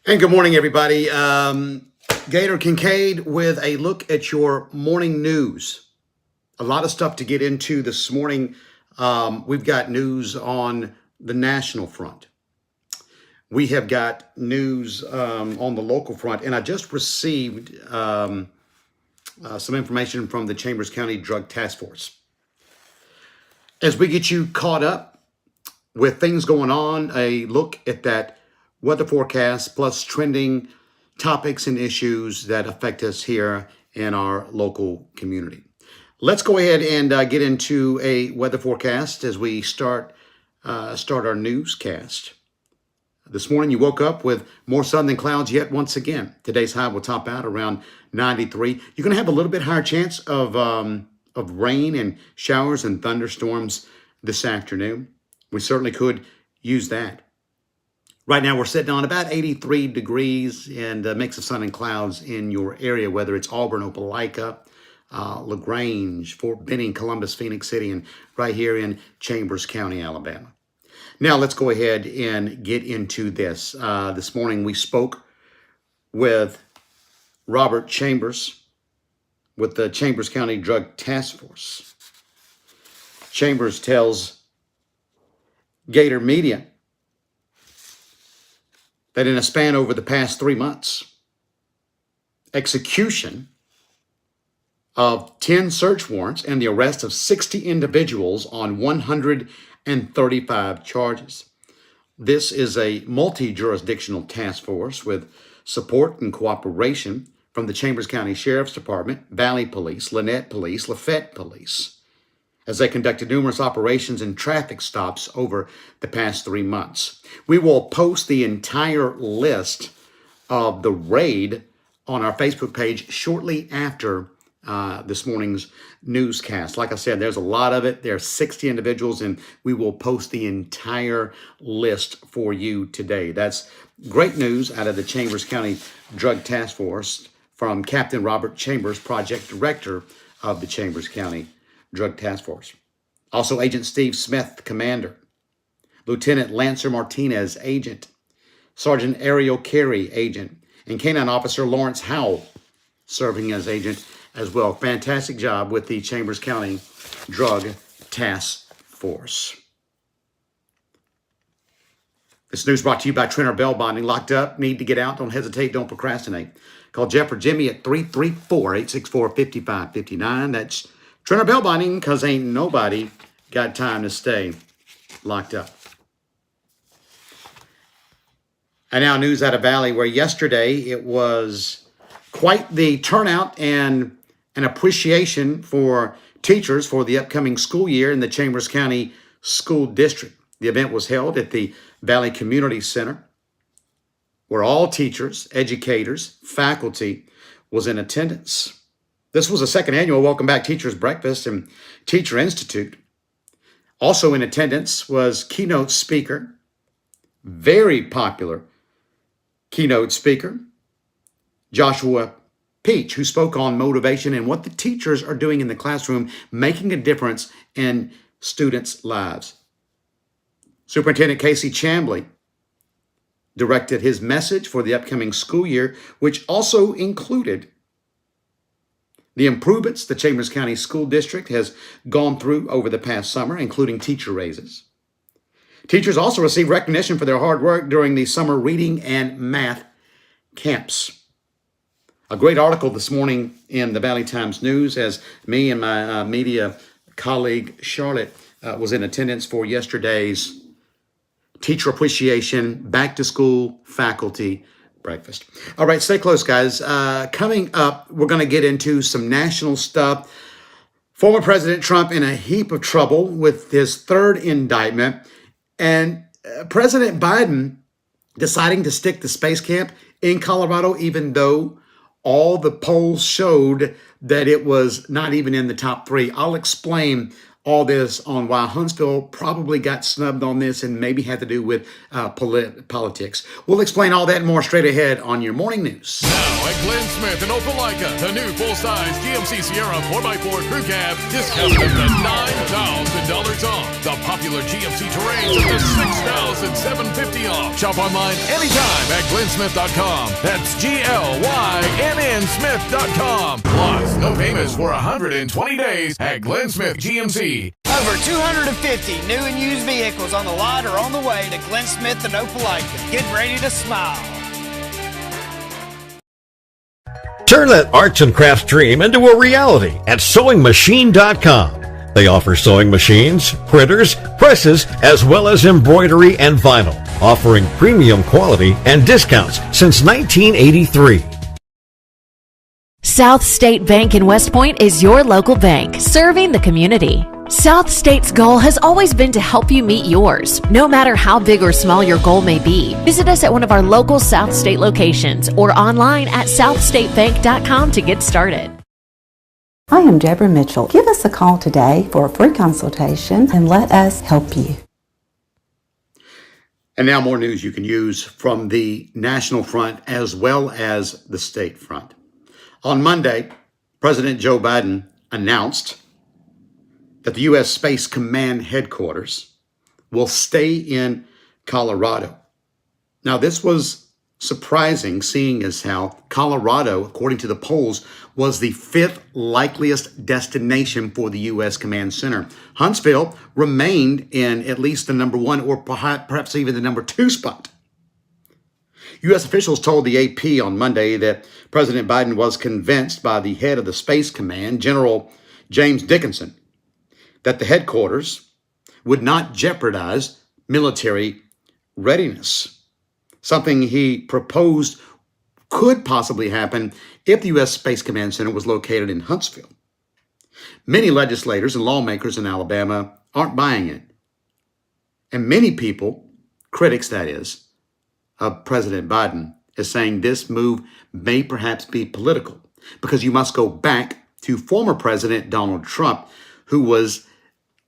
And good morning, everybody. Gator Kincaid with a look at your morning news. A lot of stuff to get into this morning. We've got news on the national front. We have got news on the local front. And I just received some information from the Chambers County Drug Task Force. As we get you caught up with things going on, a look at that weather forecast plus trending topics and issues that affect us here in our local community. Let's go ahead and get into a weather forecast as we start our newscast. This morning you woke up with more sun than clouds yet once again. Today's high will top out around 93. You're going to have a little bit higher chance of rain and showers and thunderstorms this afternoon. We certainly could use that. Right now, we're sitting on about 83 degrees and a mix of sun and clouds in your area, whether it's Auburn, Opelika, LaGrange, Fort Benning, Columbus, Phoenix City, and right here in Chambers County, Alabama. Now, let's go ahead and get into this. This morning, we spoke with Robert Chambers with the Chambers County Drug Task Force. Chambers tells Gator Media that in a span over the past 3 months, execution of 10 search warrants and the arrest of 60 individuals on 135 charges. This is a multi-jurisdictional task force with support and cooperation from the Chambers County Sheriff's Department, Valley Police, Lynette Police, Lafayette Police, as they conducted numerous operations and traffic stops over the past 3 months. We will post the entire list of the raid on our Facebook page shortly after this morning's newscast. Like I said, there's a lot of it. There are 60 individuals, and we will post the entire list for you today. That's great news out of the Chambers County Drug Task Force from Captain Robert Chambers, Project Director of the Chambers County Drug Task Force. Also, Agent Steve Smith, Commander. Lieutenant Lancer Martinez, Agent. Sergeant Ariel Carey, Agent. And Canine Officer Lawrence Howell, serving as Agent as well. Fantastic job with the Chambers County Drug Task Force. This news brought to you by Trenner Bell Bonding. Locked up, need to get out, don't hesitate, don't procrastinate. Call Jeff or Jimmy at 334-864-5559. That's Trenner Bell Bonding, because ain't nobody got time to stay locked up. And now news out of Valley, where yesterday it was quite the turnout and an appreciation for teachers for the upcoming school year in the Chambers County School District. The event was held at the Valley Community Center, where all teachers, educators, faculty was in attendance. This was the second annual Welcome Back Teachers Breakfast and Teacher Institute. Also in attendance was keynote speaker, very popular keynote speaker, Joshua Peach, who spoke on motivation and what the teachers are doing in the classroom, making a difference in students' lives. Superintendent Casey Chambly directed his message for the upcoming school year, which also included the improvements the Chambers County School District has gone through over the past summer, including teacher raises. Teachers also received recognition for their hard work during the summer reading and math camps. A great article this morning in the Valley Times News, as me and my media colleague Charlotte was in attendance for yesterday's Teacher Appreciation Back to School Faculty Breakfast. All right, stay close, guys. Coming up, we're going to get into some national stuff. Former President Trump in a heap of trouble with his third indictment, and President Biden deciding to stick to space camp in Colorado, even though all the polls showed that it was not even in the top 3. I'll explain all this on why Huntsville probably got snubbed on this and maybe had to do with politics. We'll explain all that and more straight ahead on your morning news. Now at Glenn Smith in Opelika, the new full-size GMC Sierra 4x4 crew cab discounted up to $9,000 off. The popular GMC Terrains up to $6,750 off. Shop online anytime at glennsmith.com. That's GLYNN Smith.com. Plus, no payments for 120 days at Glenn Smith GMC. Over 250 new and used vehicles on the lot or on the way to Glenn Smith and Opelika. Get ready to smile. Turn that arts and crafts dream into a reality at sewingmachine.com. They offer sewing machines, printers, presses, as well as embroidery and vinyl, offering premium quality and discounts since 1983. South State Bank in West Point is your local bank, serving the community. South State's goal has always been to help you meet yours, no matter how big or small your goal may be. Visit us at one of our local South State locations or online at southstatebank.com to get started. I am Deborah Mitchell. Give us a call today for a free consultation and let us help you. And now more news you can use from the national front as well as the state front. On Monday, President Joe Biden announced that the U.S. Space Command headquarters will stay in Colorado. Now, this was surprising, seeing as how Colorado, according to the polls, was the 5th likeliest destination for the U.S. Command Center. Huntsville remained in at least the number 1 or perhaps even the number 2 spot. U.S. officials told the AP on Monday that President Biden was convinced by the head of the Space Command, General James Dickinson, that the headquarters would not jeopardize military readiness, something he proposed could possibly happen if the U.S. Space Command Center was located in Huntsville. Many legislators and lawmakers in Alabama aren't buying it. And many people, critics that is, of President Biden, is saying this move may perhaps be political, because you must go back to former President Donald Trump, who was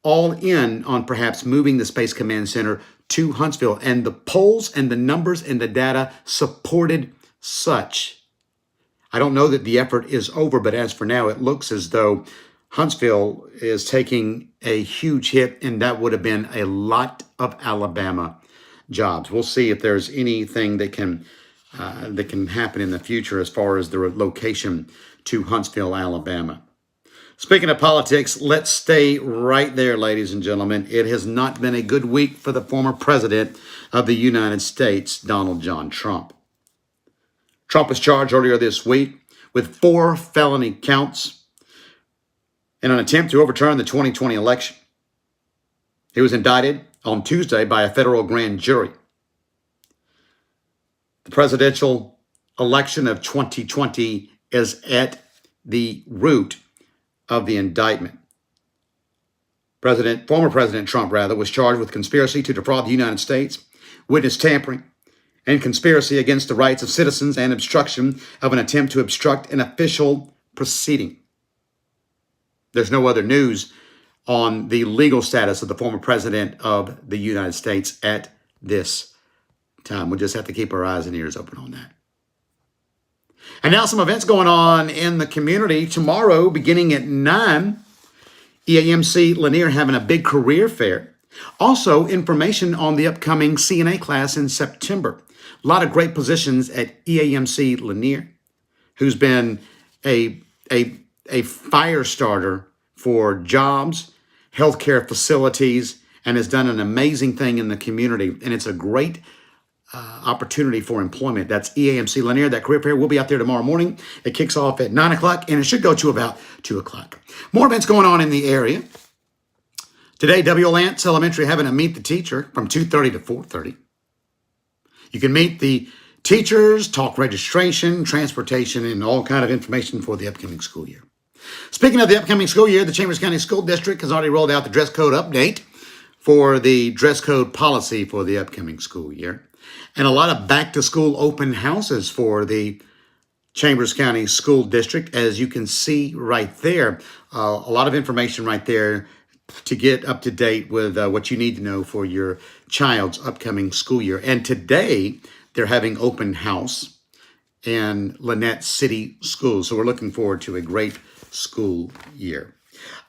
all in on perhaps moving the Space Command Center to Huntsville. And the polls and the numbers and the data supported such. I don't know that the effort is over, but as for now, it looks as though Huntsville is taking a huge hit, and that would have been a lot of Alabama jobs. We'll see if there's anything that can happen in the future as far as the location to Huntsville, Alabama. Speaking of politics, let's stay right there, ladies and gentlemen. It has not been a good week for the former president of the United States, Donald John Trump. Trump was charged earlier this week with 4 felony counts in an attempt to overturn the 2020 election. He was indicted on Tuesday by a federal grand jury. The presidential election of 2020 is at the root of the indictment. Former President Trump, was charged with conspiracy to defraud the United States, witness tampering, and conspiracy against the rights of citizens and obstruction of an attempt to obstruct an official proceeding. There's no other news on the legal status of the former president of the United States at this time. We'll just have to keep our eyes and ears open on that. And now some events going on in the community. Tomorrow, beginning at 9, EAMC Lanier having a big career fair. Also, information on the upcoming CNA class in September. A lot of great positions at EAMC Lanier, who's been a fire starter for jobs, healthcare facilities, and has done an amazing thing in the community. And it's a great opportunity for employment. That's EAMC Lanier. That career fair will be out there tomorrow morning. It kicks off at 9 o'clock, and it should go to about 2 o'clock. More events going on in the area. Today, W. Lance Elementary having a Meet the Teacher from 2:30 to 4:30. You can meet the teachers, talk registration, transportation, and all kind of information for the upcoming school year. Speaking of the upcoming school year, the Chambers County School District has already rolled out the dress code update for the dress code policy for the upcoming school year. And a lot of back-to-school open houses for the Chambers County School District, as you can see right there. A lot of information right there to get up to date with what you need to know for your child's upcoming school year. And today they're having open house in Lynette City Schools. So we're looking forward to a great school year.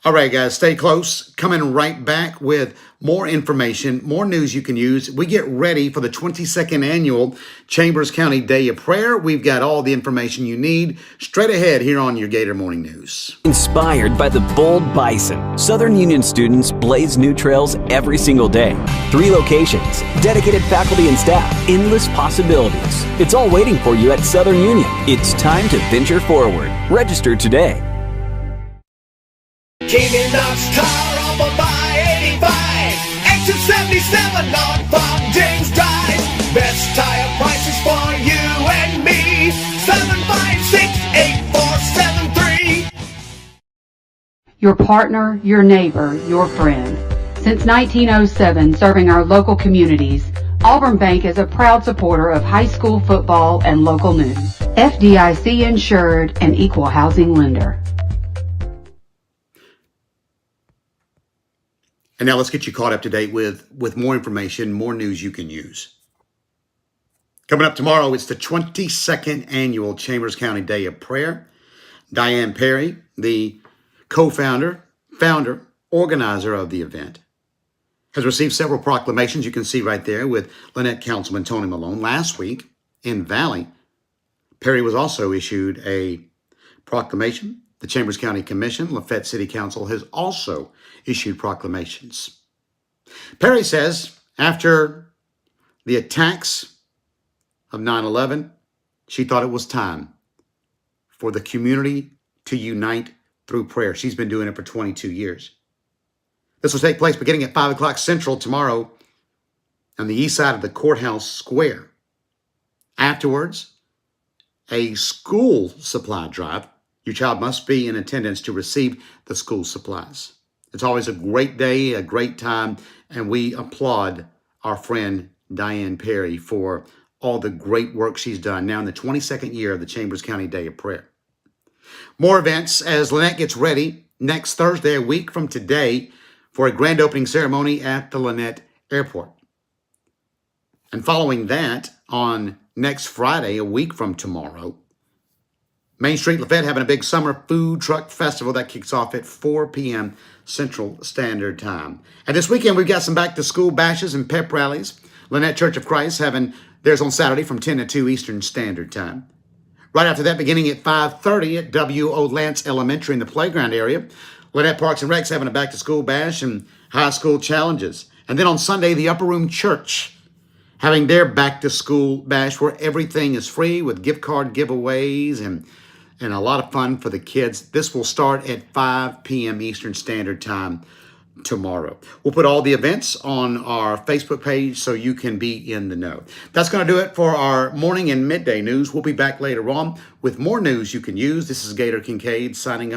All right, guys, stay close. Coming right back with more information, more news you can use. We get ready for the 22nd annual Chambers County Day of Prayer. We've got all the information you need straight ahead here on your Gator Morning News. Inspired by the bold bison, Southern Union students blaze new trails every single day. 3 locations, dedicated faculty and staff, endless possibilities. It's all waiting for you at Southern Union. It's time to venture forward. Register today. King & Knox car off of I-85, exit 77 on Farm James Drive. Best tire prices for you and me. 756-8473. Your partner, your neighbor, your friend. Since 1907, serving our local communities, Auburn Bank is a proud supporter of high school football and local news. FDIC insured and equal housing lender. And now let's get you caught up to date with more information, more news you can use. Coming up tomorrow, it's the 22nd annual Chambers County Day of Prayer. Diane Perry, the co-founder, organizer of the event, has received several proclamations you can see right there with Lynette Councilman Tony Malone. Last week in Valley, Perry was also issued a proclamation. The Chambers County Commission, Lafayette City Council has also issued proclamations. Perry says after the attacks of 9/11, she thought it was time for the community to unite through prayer. She's been doing it for 22 years. This will take place beginning at 5 o'clock Central tomorrow on the east side of the courthouse square. Afterwards, a school supply drive. Your child must be in attendance to receive the school supplies. It's always a great day, a great time, and we applaud our friend Diane Perry for all the great work she's done now in the 22nd year of the Chambers County Day of Prayer. More events as Lynette gets ready next Thursday, a week from today, for a grand opening ceremony at the Lynette Airport. And following that, on next Friday, a week from tomorrow, Main Street Lafayette having a big summer food truck festival that kicks off at 4 p.m. Central Standard Time. And this weekend, we've got some back-to-school bashes and pep rallies. Lynette Church of Christ having theirs on Saturday from 10 to 2 Eastern Standard Time. Right after that, beginning at 5:30 at W.O. Lance Elementary in the playground area, Lynette Parks and Recs having a back-to-school bash and high school challenges. And then on Sunday, the Upper Room Church having their back-to-school bash where everything is free with gift card giveaways and a lot of fun for the kids. This will start at 5 p.m. Eastern Standard Time tomorrow. We'll put all the events on our Facebook page so you can be in the know. That's going to do it for our morning and midday news. We'll be back later on with more news you can use. This is Gator Kincaid signing off.